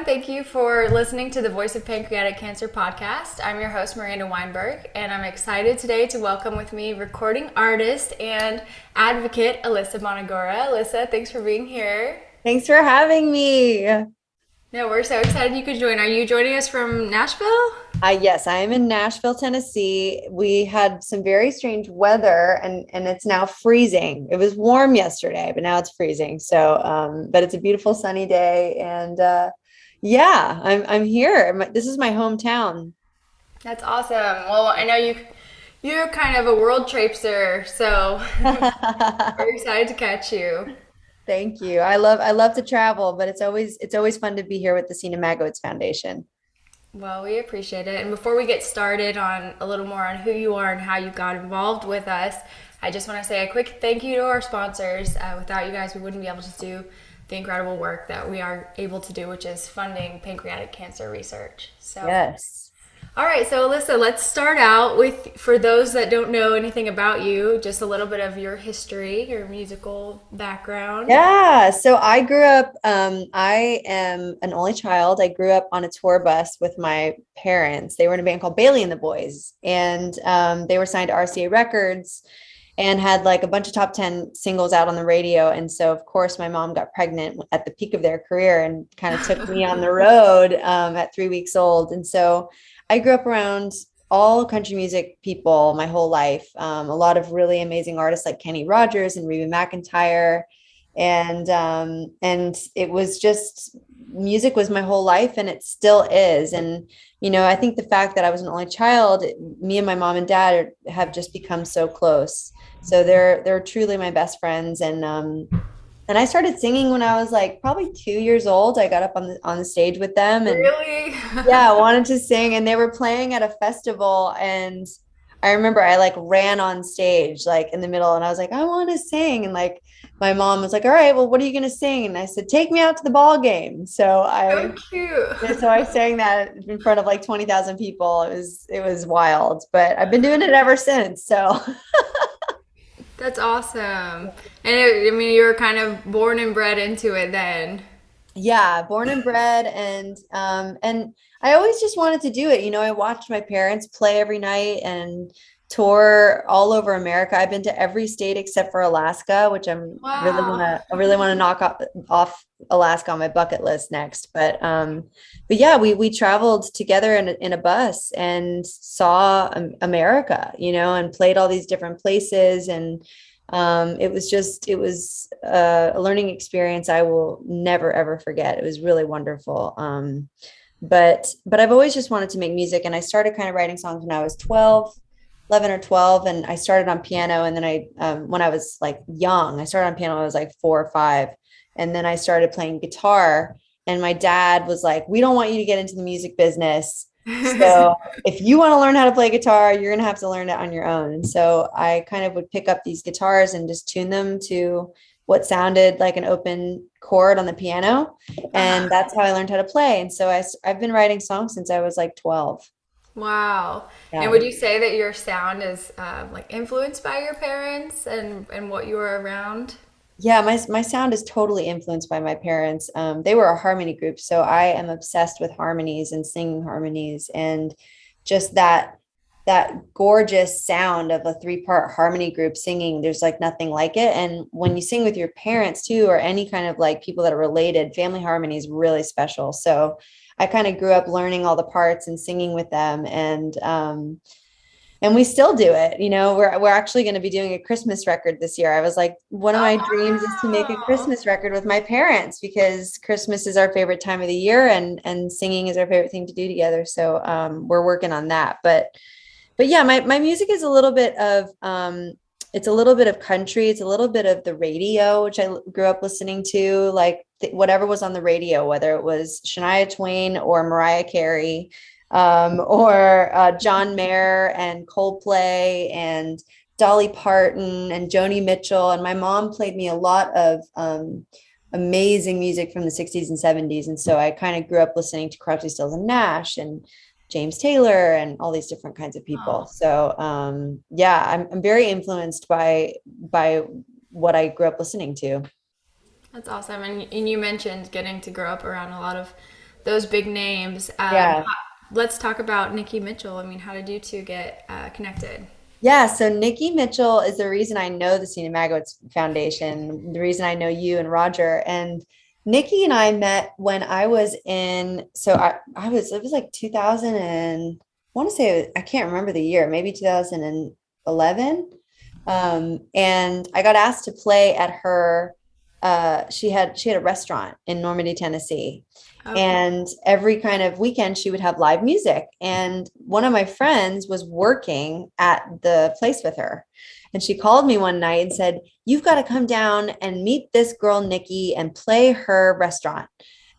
everyone. Thank you for listening to the Voice of Pancreatic Cancer podcast. I'm your host, Miranda Weinberg, and I'm excited today to welcome with me recording artist and advocate, Alyssa Bonagura. Alyssa, thanks for being here. Thanks for having me. No, we're so excited you could join. Are you joining us from Nashville? Yes, I am in Nashville, Tennessee. We had some very strange weather and it's now freezing. It was warm yesterday, but now it's freezing. So, but it's a beautiful sunny day. And yeah, I'm here. This is my hometown. That's awesome. Well, I know you're kind of a world traipser, so we're excited to catch you. Thank you. I love to travel, but it's always fun to be here with the Magowitz Foundation. Well, we appreciate it. And before we get started on a little more on who you are and how you got involved with us, I just want to say a quick thank you to our sponsors. Without you guys, we wouldn't be able to do the incredible work that we are able to do, which is funding pancreatic cancer research. So Yes. all right, so Alyssa, let's start out with, for those that don't know anything about you, just a little bit of your history, your musical background. Yeah, so I grew up, I am an only child. I grew up on a tour bus with my parents. They were in a band called Baillie the Boys, and they were signed to RCA Records and had like a bunch of top 10 singles out on the radio. And so, of course, my mom got pregnant at the peak of their career and kind of took me on the road at 3 weeks old. And so I grew up around all country music people my whole life. A lot of really amazing artists like Kenny Rogers and Reba McEntire, and it was just music was my whole life, and it still is. And I think the fact that I was an only child, me and my mom and dad have just become so close. So they're truly my best friends, and I started singing when I was like probably 2 years old. I got up on the stage with them, and Really? yeah, I wanted to sing, and they were playing at a festival, and I remember I like ran on stage like in the middle, and I was like, I want to sing. And like my mom was like, all right, well, what are you going to sing? And I said, take me out to the ball game. So So I cute. so I sang that in front of like 20,000 people. It was wild, but I've been doing it ever since. So That's awesome. I mean, you were kind of born and bred into it then. yeah, born and bred, and I always just wanted to do it. I watched my parents play every night and tour all over America. I've been to every state except for Alaska, which Wow. I really want to knock off Alaska on my bucket list next. But yeah, we traveled together in a bus and saw America, and played all these different places. And it was a learning experience I will never ever forget. It was really wonderful. But I've always just wanted to make music, and I started kind of writing songs when I was 11 or 12, and I started on piano. And then when I was like young, I started on piano when I was like 4 or 5, and then I started playing guitar. And my dad was like, we don't want you to get into the music business, so if you want to learn how to play guitar, you're going to have to learn it on your own. And so I kind of would pick up these guitars and just tune them to what sounded like an open chord on the piano. And Uh-huh. that's how I learned how to play. And so I've been writing songs since I was like 12. Wow. And Yeah. would you say that your sound is like influenced by your parents and what you were around? Yeah, my sound is totally influenced by my parents. They were a harmony group, so I am obsessed with harmonies and singing harmonies, and just that gorgeous sound of a three-part harmony group singing. There's like nothing like it. And when you sing with your parents too, or any kind of like people that are related, family harmony is really special. So I kind of grew up learning all the parts and singing with them, and we still do it. We're actually going to be doing a Christmas record this year. I was like, one of my dreams is to make a Oh, Christmas record with my parents, because Christmas is our favorite time of the year, and singing is our favorite thing to do together. So we're working on that. But yeah, my music is a little bit of it's a little bit of country, it's a little bit of the radio, which I grew up listening to, like whatever was on the radio, whether it was Shania Twain or Mariah Carey, or John Mayer and Coldplay and Dolly Parton and Joni Mitchell. And my mom played me a lot of amazing music from the 60s and 70s. And so I kind of grew up listening to Crosby, Stills and Nash and James Taylor and all these different kinds of people. oh, So yeah, I'm very influenced by what I grew up listening to. that's awesome. And you mentioned getting to grow up around a lot of those big names. Yeah. Let's talk about Nikki Mitchell. I mean, how did you two get connected? Yeah, so Nikki Mitchell is the reason I know the Sina Magowitz Foundation, the reason I know you and Roger. And Nikki and I met when I was in, so it was like 2000 and I want to say, I can't remember the year, maybe 2011. And I got asked to play at her, she had a restaurant in Normandy, Tennessee. Okay. And every kind of weekend she would have live music. And one of my friends was working at the place with her. And she called me one night and said, "You've got to come down and meet this girl, Nikki, and play her restaurant."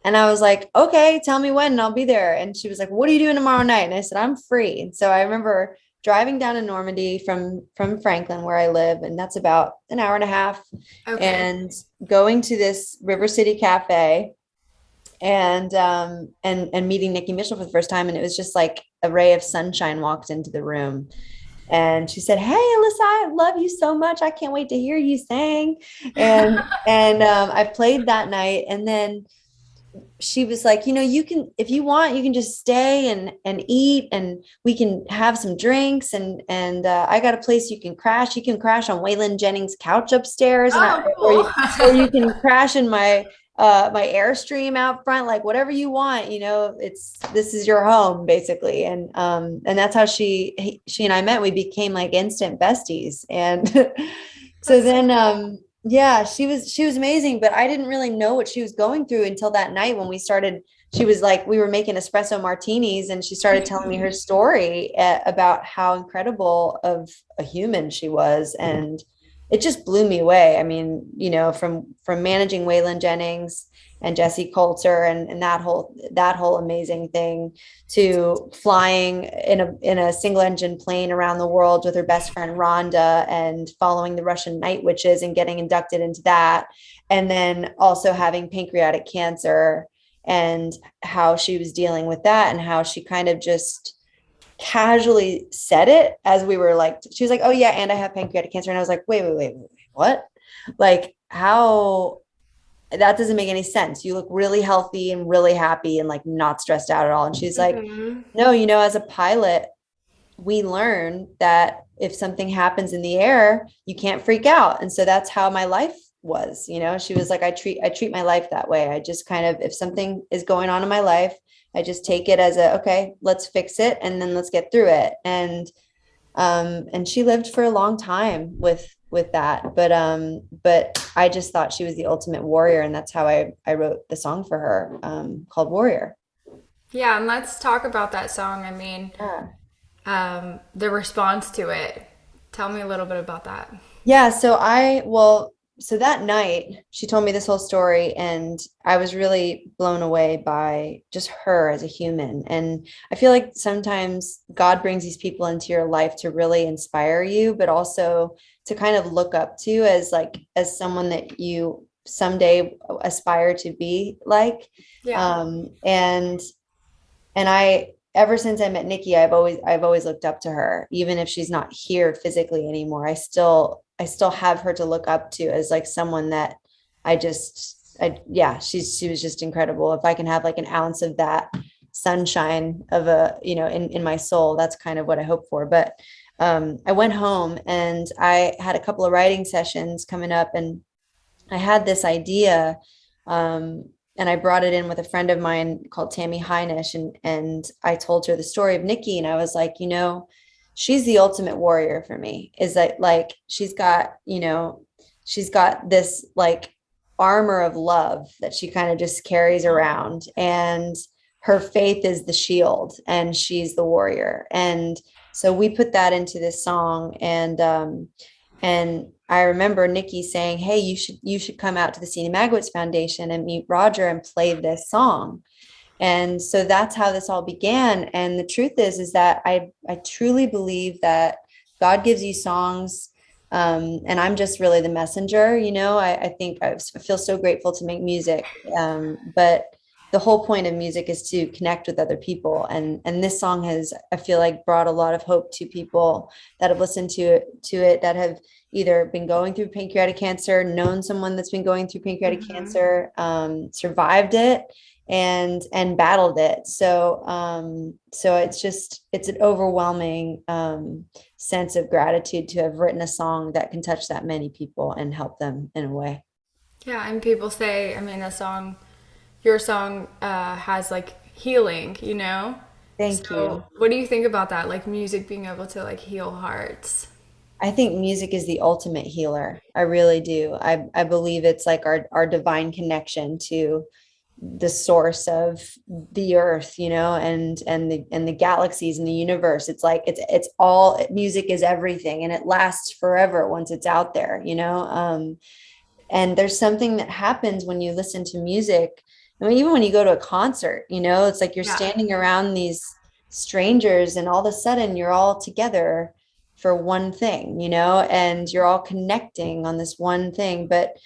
And I was like, "Okay, tell me when and I'll be there." And she was like, "What are you doing tomorrow night?" And I said, "I'm free." And so I remember driving down to Normandy from Franklin, where I live, and that's about an hour and a half, Okay. and going to this River City Cafe and meeting Nikki Mitchell for the first time. And it was just like a ray of sunshine walked into the room. And she said, "Hey, Alyssa, I love you so much. I can't wait to hear you sing." And I played that night. And then she was like, "You can, if you want, you can just stay and eat, and we can have some drinks, and I got a place you can crash. You can crash on Waylon Jennings' couch upstairs, and Oh, or you cool. can crash in my Airstream out front, like whatever you want. This is your home basically." And that's how she and I met. We became like instant besties. And so That's so then cool. yeah, she was amazing, but I didn't really know what she was going through until that night when we started. She was like, we were making espresso martinis, and she started telling me her story about how incredible of a human she was. And it just blew me away. I mean, from managing Waylon Jennings and Jesse Coulter, and that whole amazing thing, to flying in a single engine plane around the world with her best friend Rhonda, and following the Russian night witches and getting inducted into that, and then also having pancreatic cancer, and how she was dealing with that, and how she kind of just casually said it as we were like, she was like, "Oh yeah, and I have pancreatic cancer." And I was like, wait, what? Like, how? That doesn't make any sense. You look really healthy and really happy and like not stressed out at all. And she's like, Mhm. "No, as a pilot, we learn that if something happens in the air, you can't freak out." And so that's how my life was. She was like, I treat my life that way. I just kind of, if something is going on in my life, I just take it as okay, let's fix it, and then let's get through it. And she lived for a long time with that. But I just thought she was the ultimate warrior, and that's how I wrote the song for her, called Warrior. Yeah, and let's talk about that song. I mean, Yeah. the response to it. Tell me a little bit about that. Yeah, so that night she told me this whole story, and I was really blown away by just her as a human. And I feel like sometimes God brings these people into your life to really inspire you, but also to kind of look up to as someone that you someday aspire to be like. Yeah. And I, ever since I met Nikki, I've always looked up to her, even if she's not here physically anymore. I still have her to look up to as like someone that yeah, she was just incredible. If I can have like an ounce of that sunshine of in my soul, that's kind of what I hope for. But I went home and I had a couple of writing sessions coming up, and I had this idea, and I brought it in with a friend of mine called Tammy Heinisch, and I told her the story of Nikki, and I was like, she's the ultimate warrior for me. Is that like she's got this like armor of love that she kind of just carries around, and her faith is the shield, and she's the warrior. And so we put that into this song, and I remember Nikki saying, "Hey, you should come out to the Sina Magowitz Foundation and meet Roger and play this song." And so that's how this all began. And the truth is that I truly believe that God gives you songs, and I'm just really the messenger. I think I feel so grateful to make music, but the whole point of music is to connect with other people. And this song has, I feel like, brought a lot of hope to people that have listened to it, that have either been going through pancreatic cancer, known someone that's been going through pancreatic Hmm. cancer, survived it, and battled it. So it's an overwhelming sense of gratitude to have written a song that can touch that many people and help them in a way. Yeah, and people say, I mean, your song has like healing, you know? Thank So, you. what do you think about that? Like music being able to like heal hearts? I think music is the ultimate healer. I really do. I believe it's like our divine connection to the source of the earth, and the galaxies and the universe. It's like it's all, music is everything, and it lasts forever once it's out there. And there's something that happens when you listen to music. I mean, even when you go to a concert, it's like you're Yeah. standing around these strangers and all of a sudden you're all together for one thing, and you're all connecting on this one thing. But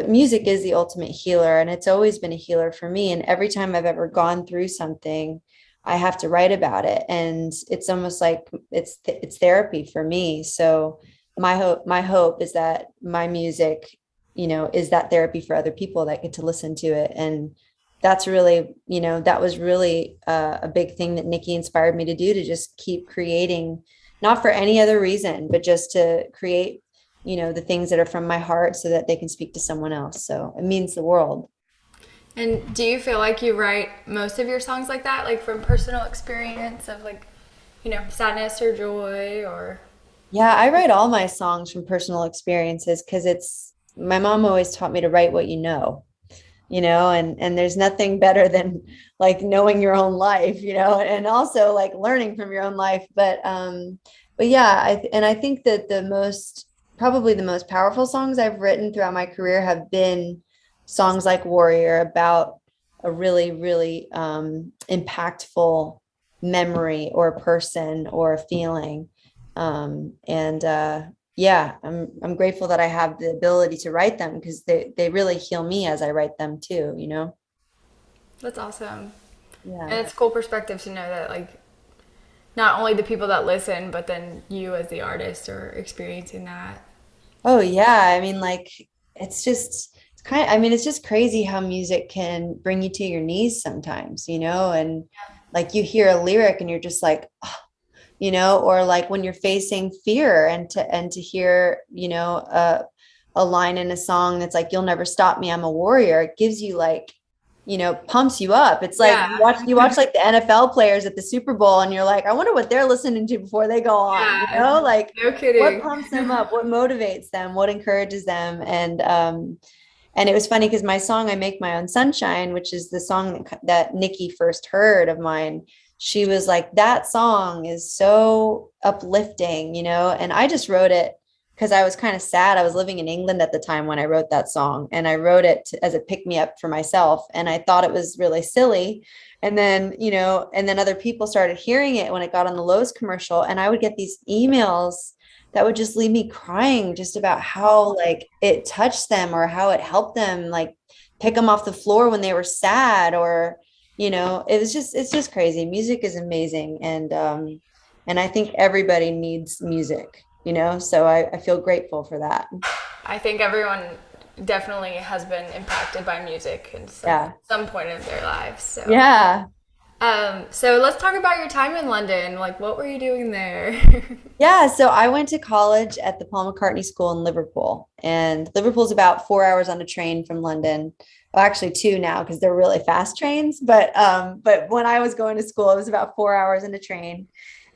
music is the ultimate healer, and it's always been a healer for me. And every time I've ever gone through something, I have to write about it. And it's almost like it's therapy for me. So my hope is that my music, is that therapy for other people that get to listen to it. And that's really, that was really a big thing that Nikki inspired me to do, to just keep creating, not for any other reason, but just to create, the things that are from my heart so that they can speak to someone else. So it means the world. And do you feel like you write most of your songs like that, like from personal experience of like, sadness or joy or? Yeah, I write all my songs from personal experiences because my mom always taught me to write what and there's nothing better than like knowing your own life, and also like learning from your own life. But yeah, I think that probably the most powerful songs I've written throughout my career have been songs like Warrior, about a really, really impactful memory or a person or a feeling. And Yeah, I'm grateful that I have the ability to write them, because they really heal me as I write them too. That's awesome. Yeah. And it's a cool perspective to know that like not only the people that listen, but then you as the artist are experiencing that. Oh yeah. I mean, like, it's just crazy how music can bring you to your knees sometimes, and like you hear a lyric and you're just like, oh, or like when you're facing fear, and to hear, a line in a song that's like, "You'll never stop me, I'm a warrior." It gives you like, pumps you up. It's like Yeah. you watch like the NFL players at the Super Bowl, and you're like, I wonder what they're listening to before they go on, Yeah. like No what kidding. pumps them up, what motivates them, what encourages them. And it was funny because my song "I Make My Own Sunshine," which is the song that Nikki first heard of mine, she was like, that song is so uplifting, and I just wrote it because I was kind of sad. I was living in England at the time when I wrote that song, and I wrote it as a pick me up for myself. And I thought it was really silly. And then other people started hearing it when it got on the Lowe's commercial. And I would get these emails that would just leave me crying, just about how like it touched them, or how it helped them like pick them off the floor when they were sad, or it's just crazy. Music is amazing. And I think everybody needs music, so I feel grateful for that. I think everyone definitely has been impacted by music in Yeah. some point of their lives. So, Yeah. so let's talk about your time in London. Like, what were you doing there? Yeah, so I went to college at the Paul McCartney School in Liverpool, and Liverpool's about 4 hours on a train from London. Well, actually two now because they're really fast trains. But when I was going to school, it was about 4 hours in a train.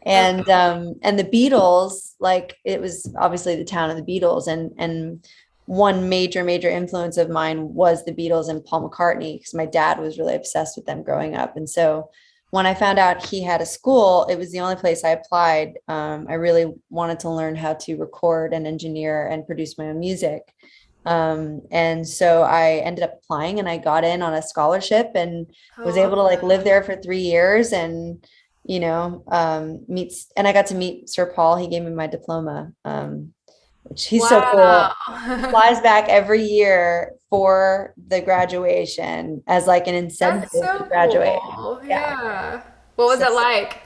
And the Beatles, like, it was obviously the town of the Beatles, and one major influence of mine was the Beatles and Paul McCartney, because my dad was really obsessed with them growing up. And so when I found out he had a school, it was the only place I applied. I really wanted to learn how to record and engineer and produce my own music. And so I ended up applying, and I got in on a scholarship, and was Oh, able to like live there for 3 years, and and I got to meet Sir Paul. He gave me my diploma, which he's so cool. wow. He flies back every year for the graduation as like an incentive That's to so graduate. cool. Yeah. Yeah. What was So, it like?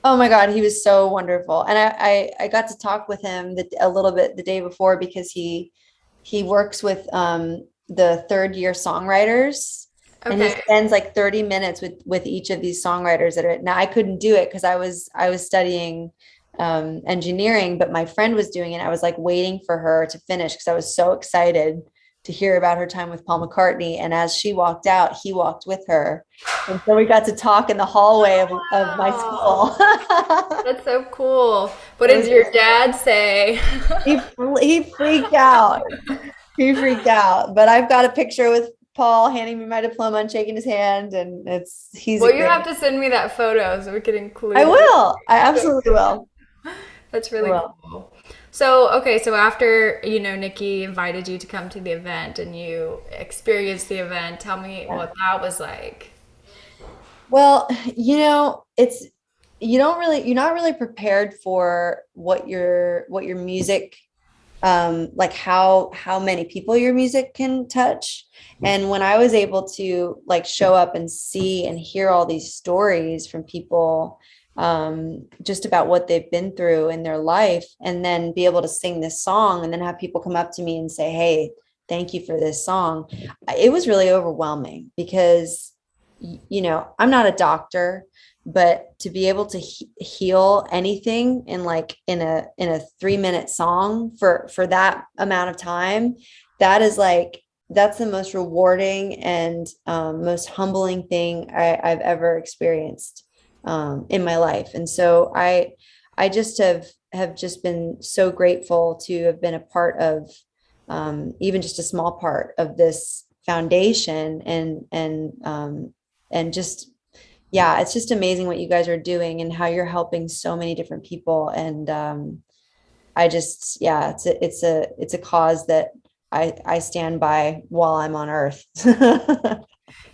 oh my God, he was so wonderful. And I got to talk with him a little bit the day before, because he works with the third year songwriters. And he Okay. spends like 30 minutes with each of these songwriters that are now. I couldn't do it because I was studying engineering, but my friend was doing it. I was like waiting for her to finish because I was so excited to hear about her time with Paul McCartney. And as she walked out, he walked with her. And so we got to talk in the hallway of my Wow. school. That's so cool. What It did was your dad say? he freaked out. He freaked out. But I've got a picture with Paul handing me my diploma and shaking his hand, and he's a Well, you great. have to send me that photo so we can I include it. will. I absolutely will. That's I really will. cool. So, okay, so after, Nikki invited you to come to the event and you experienced the event, tell me Yeah. what that was like. Well, it's you're not really prepared for what your music like how many people your music can touch. And when I was able to like show up and see and hear all these stories from people, just about what they've been through in their life, and then be able to sing this song and then have people come up to me and say, hey, thank you for this song, it was really overwhelming because I'm not a doctor, but to be able to heal anything in like in a 3-minute song for that amount of time, that is like that's the most rewarding and most humbling thing I've ever experienced in my life. And so I just have just been so grateful to have been a part of even just a small part of this foundation, and just yeah, it's just amazing what you guys are doing and how you're helping so many different people. And I just, yeah, it's a cause that I stand by while I'm on earth.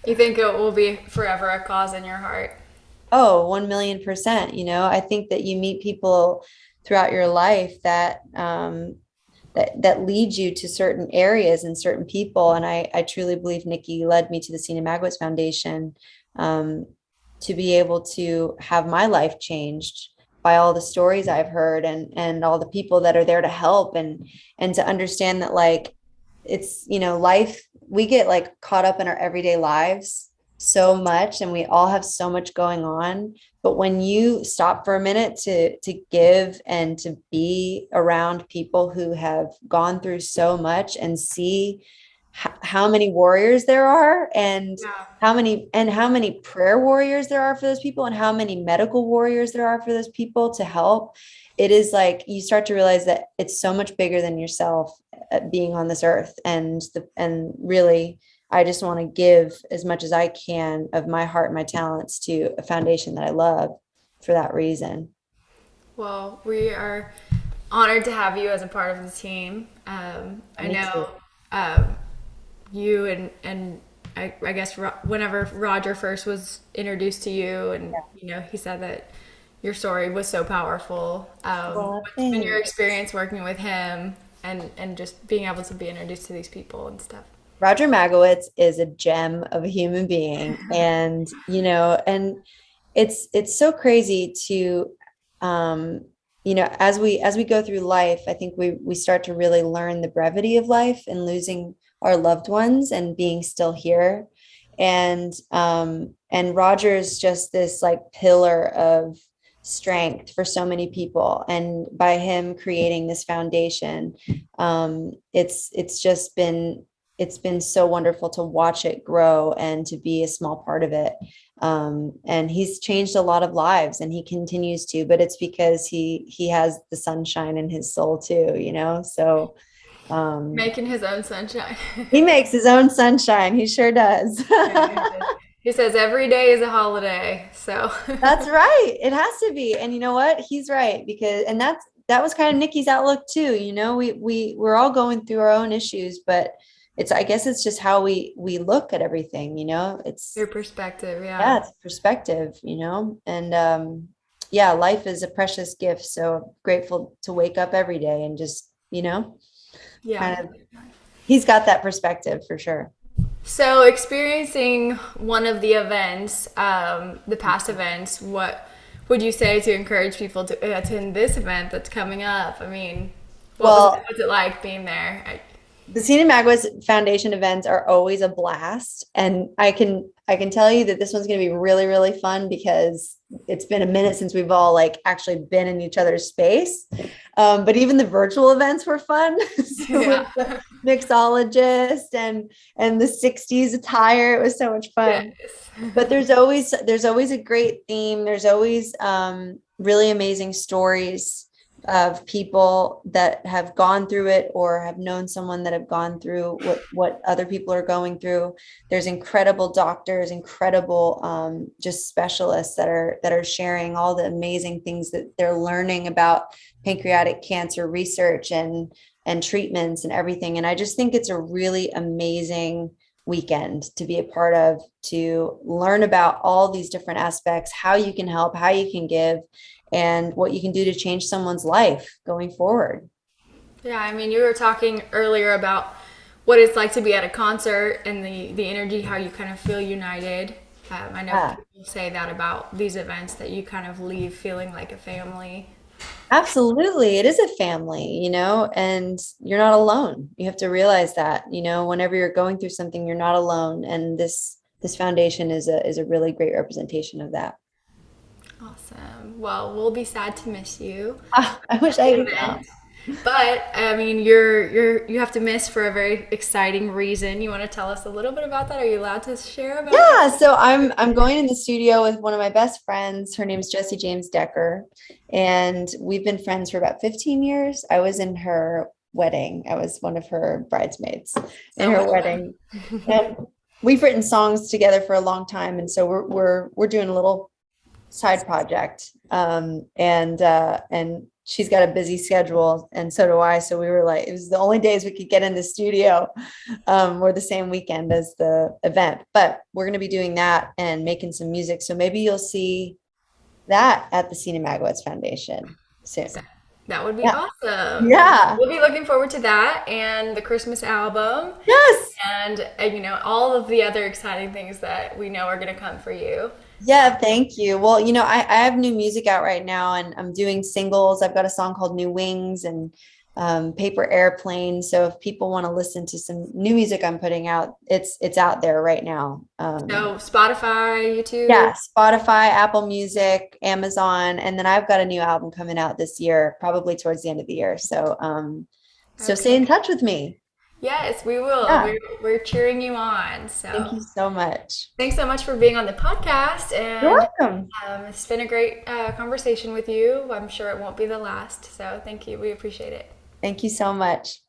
You think it will be forever a cause in your heart? Oh, 1,000,000%. I think that you meet people throughout your life that lead you to certain areas and certain people. And I truly believe Nikki led me to the Sina Magowitz Foundation, um, to be able to have my life changed by all the stories I've heard, and all the people that are there to help, and to understand that like it's, life, we get like caught up in our everyday lives so much, and we all have so much going on. But when you stop for a minute to give and to be around people who have gone through so much, and see how many warriors there are, and Yeah. how many prayer warriors there are for those people, and how many medical warriors there are for those people to help, it is like you start to realize that it's so much bigger than yourself, being on this earth. And really, I just want to give as much as I can of my heart and my talents to a foundation that I love for that reason. Well, we are honored to have you as a part of the team. I Me too. know you and I guess whenever Roger first was introduced to you, and he said that your story was so powerful. Well, What's been your thanks. experience working with him and just being able to be introduced to these people and stuff? Roger Magowitz is a gem of a human being. And it's so crazy to, um, as we go through life, I think we start to really learn the brevity of life and losing our loved ones and being still here. And Roger's just this like pillar of strength for so many people. And by him creating this foundation, it's been so wonderful to watch it grow and to be a small part of it. And he's changed a lot of lives, and he continues to, but it's because he has the sunshine in his soul too. So um, Making his own sunshine. he makes his own sunshine. He sure does. He says every day is a holiday. So That's right. It has to be. And you know what? He's right, because and that was kind of Nikki's outlook too. We're all going through our own issues, but I guess it's just how we look at everything. your perspective, Yeah, yeah. it's perspective. And yeah, life is a precious gift. So I'm grateful to wake up every day and just, Yeah. kind of he's got that perspective for sure. So, experiencing one of the events, the past events, what would you say to encourage people to attend this event that's coming up? I mean, what was Well, it like being there? The Cena Magowitz Foundation events are always a blast, and I can tell you that this one's going to be really, really fun because it's been a minute since we've all like actually been in each other's space. But even the virtual events were fun. So with the mixologist and the 60s attire, it was so much fun. Yes. But there's always a great theme. There's always really amazing stories of people that have gone through it or have known someone that have gone through what other people are going through. There's incredible doctors, incredible just specialists that are sharing all the amazing things that they're learning about pancreatic cancer research and treatments and everything. And I just think it's a really amazing weekend to be a part of, to learn about all these different aspects, how you can help, how you can give, and what you can do to change someone's life going forward. Yeah, I mean, you were talking earlier about what it's like to be at a concert and the energy, how you kind of feel united. I know Yeah, people say that about these events, that you kind of leave feeling like a family. absolutely. It is a family, and you're not alone. You have to realize that, whenever you're going through something, you're not alone. And this foundation is a really great representation of that. Awesome. Well, we'll be sad to miss you I wish at I the could come. event. But I mean, you have to miss for a very exciting reason. You want to tell us a little bit about that? Are you allowed to share about that? Yeah, so I'm going in the studio with one of my best friends. Her name's Jessie James Decker, and we've been friends for about 15 years. I was in her wedding. I was one of her bridesmaids in So her much fun. wedding. And we've written songs together for a long time, and so we're doing a little side project. And she's got a busy schedule, and so do I. So we were like, it was the only days we could get in the studio, were the same weekend as the event. But we're going to be doing that and making some music. So maybe you'll see that at the Cena Magowitz Foundation soon. That, that would be Yeah. awesome. Yeah. We'll be looking forward to that and the Christmas album Yes. and all of the other exciting things that we know are going to come for you. Yeah, thank you. Well, I have new music out right now, and I'm doing singles. I've got a song called New Wings and Paper Airplane. So if people want to listen to some new music I'm putting out, it's out there right now. So Spotify, YouTube. Yeah, Spotify, Apple Music, Amazon, and then I've got a new album coming out this year, probably towards the end of the year. So stay in Okay. touch with me. Yes, we will. Yeah, We're cheering you on. thank So you so much. thanks so much for being on the podcast. You're And welcome. it's been a great conversation with you. I'm sure it won't be the last. So thank you. We appreciate it. Thank you so much.